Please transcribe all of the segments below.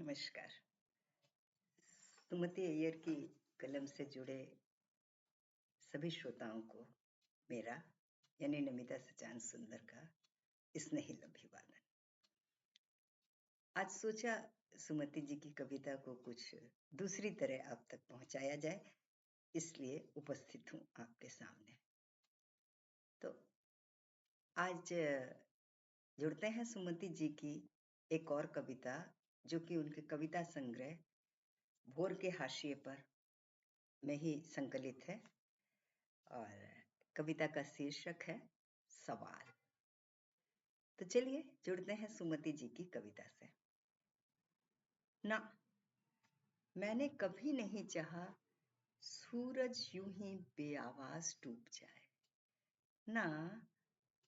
नमस्कार। सुमति अय्यर की कलम से जुड़े सभी श्रोताओं को मेरा यानी नमिता सचान सुंदर का स्नेहिल अभिवादन। आज सोचा सुमति जी की कविता को कुछ दूसरी तरह आप तक पहुंचाया जाए, इसलिए उपस्थित हूं आपके सामने। तो आज जुड़ते हैं सुमति जी की एक और कविता, जो कि उनके कविता संग्रह भोर के हाशिए पर में ही संकलित है, और कविता का शीर्षक है सवाल। तो चलिए जुड़ते हैं सुमति जी की कविता से। ना, मैंने कभी नहीं चाहा सूरज यूं ही बेआवाज डूब जाए। ना,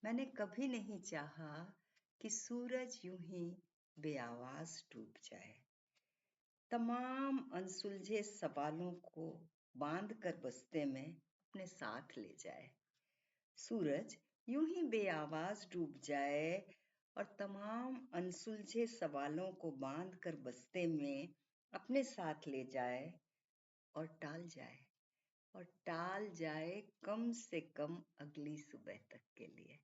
मैंने कभी नहीं चाहा कि सूरज यूं ही बेआवाज डूब जाए। तमाम अनसुलझे सवालों को बांध कर बस्ते में अपने साथ ले जाए। सूरज यूं ही बेआवाज डूब जाए और तमाम अनसुलझे सवालों को बांध कर बस्ते में अपने साथ ले जाए और टाल जाए कम से कम अगली सुबह तक के लिए,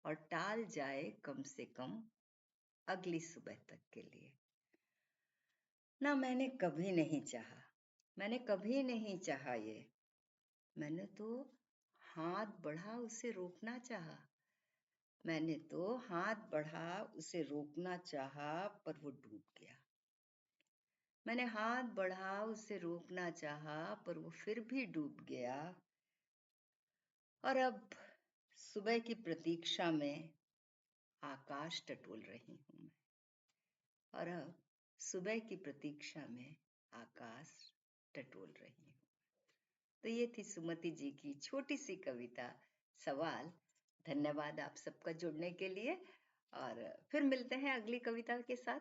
और टाल जाए कम से कम अगली सुबह तक के लिए। ना, मैंने कभी नहीं चाहा ये। मैंने तो हाथ बढ़ा उसे रोकना चाहा। पर वो डूब गया। मैंने हाथ बढ़ा उसे रोकना चाहा, पर वो फिर भी डूब गया। और अब सुबह की प्रतीक्षा में आकाश टटोल रही हूं मैं। तो ये थी सुमति जी की छोटी सी कविता सवाल। धन्यवाद आप सबका जुड़ने के लिए, और फिर मिलते हैं अगली कविता के साथ।